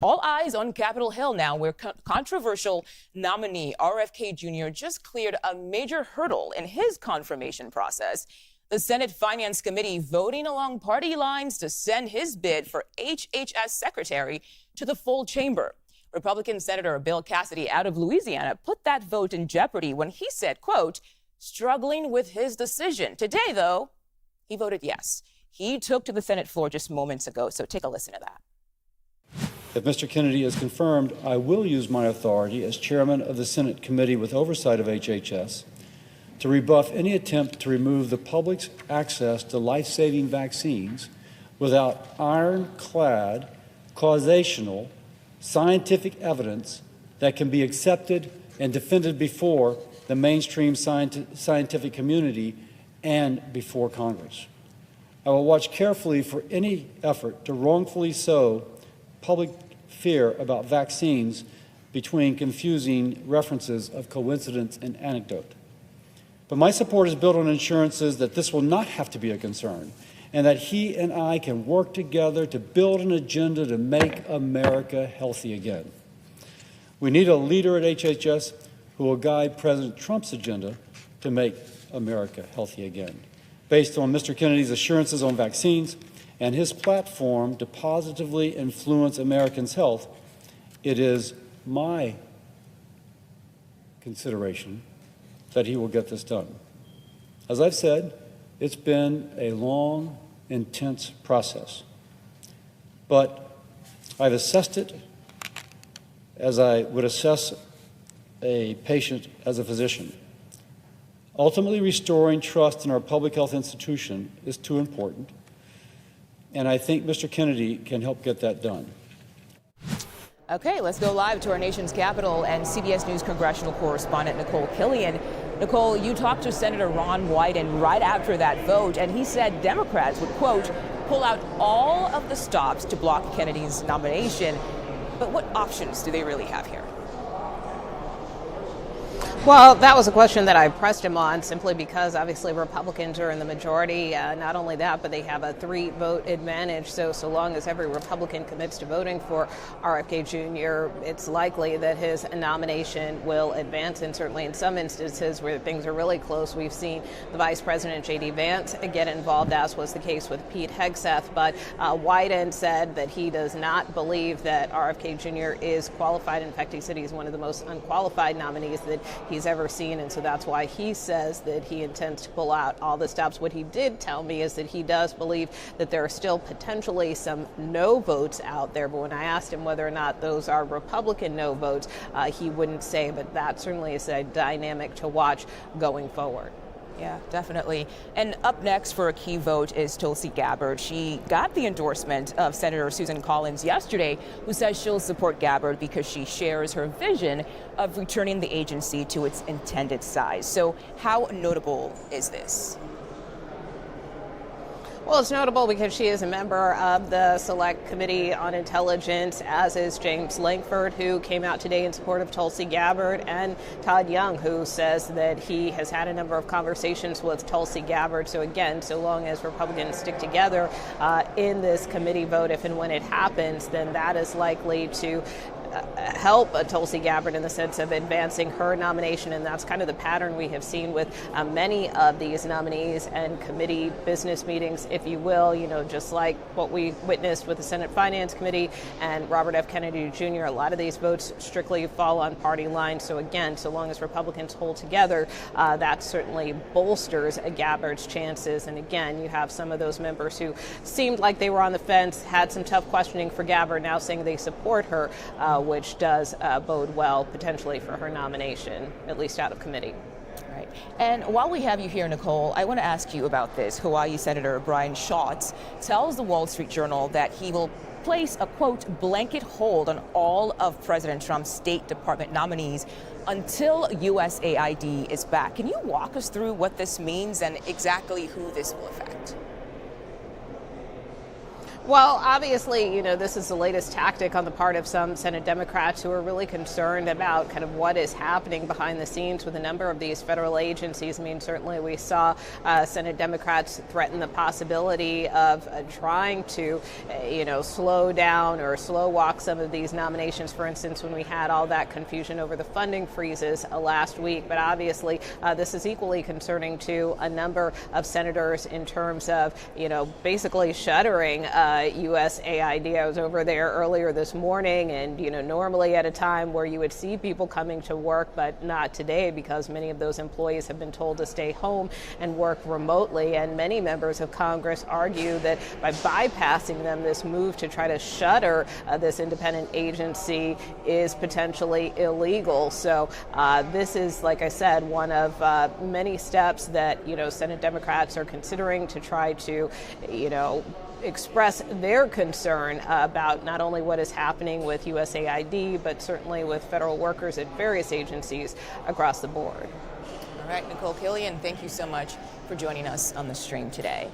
All eyes on Capitol Hill now, where controversial nominee RFK Jr. just cleared a major hurdle in his confirmation process. The Senate Finance Committee voting along party lines to send his bid for HHS secretary to the full chamber. Republican Senator Bill Cassidy out of Louisiana put that vote in jeopardy when he said, quote, struggling with his decision. Today, though, he voted yes. He took to the Senate floor just moments ago, so take a listen to that. If Mr. Kennedy is confirmed, I will use my authority as chairman of the Senate Committee with oversight of HHS to rebuff any attempt to remove the public's access to life-saving vaccines without ironclad, causational, scientific evidence that can be accepted and defended before the mainstream scientific community and before Congress. I will watch carefully for any effort to wrongfully sow public fear about vaccines between confusing references of coincidence and anecdote. But my support is built on assurances that this will not have to be a concern, and that he and I can work together to build an agenda to make America healthy again. We need a leader at HHS who will guide President Trump's agenda to make America healthy again. Based on Mr. Kennedy's assurances on vaccines and his platform to positively influence Americans' health, it is my consideration that he will get this done. As I've said, it's been a long, intense process, but I've assessed it as I would assess a patient as a physician. Ultimately, restoring trust in our public health institution is too important, and I think Mr. Kennedy can help get that done. Okay, let's go live to our nation's capital and CBS News congressional correspondent Nikole Killion. Nikole, you talked to Senator Ron Wyden right after that vote, and he said Democrats would, quote, pull out all of the stops to block Kennedy's nomination. But what options do they really have here? Well, that was a question that I pressed him on simply because obviously Republicans are in the majority. Not only that, but they have a 3-vote advantage. So long as every Republican commits to voting for RFK Jr., it's likely that his nomination will advance. And certainly in some instances where things are really close, we've seen the Vice President, J.D. Vance, get involved, as was the case with Pete Hegseth. But Wyden said that he does not believe that RFK Jr. is qualified. In fact, he said he's one of the most unqualified nominees that he's ever seen, and so that's why he says that he intends to pull out all the stops. What he did tell me is that he does believe that there are still potentially some no votes out there, but when I asked him whether or not those are Republican no votes, he wouldn't say, but that certainly is a dynamic to watch going forward. Yeah, definitely. And up next for a key vote is Tulsi Gabbard. She got the endorsement of Senator Susan Collins yesterday, who says she'll support Gabbard because she shares her vision of returning the agency to its intended size. So how notable is this? Well, it's notable because she is a member of the Select Committee on Intelligence, as is James Lankford, who came out today in support of Tulsi Gabbard, and Todd Young, who says that he has had a number of conversations with Tulsi Gabbard. So again, so long as Republicans stick together in this committee vote, if and when it happens, then that is likely to help Tulsi Gabbard in the sense of advancing her nomination, and that's kind of the pattern we have seen with many of these nominees and committee business meetings, if you will, just like what we witnessed with the Senate Finance Committee and Robert F. Kennedy Jr. A lot of these votes strictly fall on party lines. So again, so long as Republicans hold together, that certainly bolsters Gabbard's chances. And again, you have some of those members who seemed like they were on the fence, had some tough questioning for Gabbard, now saying they support her, which does bode well potentially for her nomination, at least out of committee. Right. And while we have you here, Nikole, I want to ask you about this. Hawaii Senator Brian Schatz tells the Wall Street Journal that he will place a, quote, blanket hold on all of President Trump's State Department nominees until USAID is back. Can you walk us through what this means and exactly who this will affect? Well, obviously, this is the latest tactic on the part of some Senate Democrats who are really concerned about kind of what is happening behind the scenes with a number of these federal agencies. I mean, certainly we saw Senate Democrats threaten the possibility of trying to, slow down or slow walk some of these nominations, for instance, when we had all that confusion over the funding freezes last week. But obviously, this is equally concerning to a number of senators in terms of, basically shuttering USAID. I was over there earlier this morning, and normally at a time where you would see people coming to work, but not today, because many of those employees have been told to stay home and work remotely. And many members of Congress argue that by bypassing them, this move to try to shutter this independent agency is potentially illegal. So this is, like I said, one of many steps that Senate Democrats are considering to try to express their concern about not only what is happening with USAID, but certainly with federal workers at various agencies across the board. All right, Nikole Killion, thank you so much for joining us on the stream today.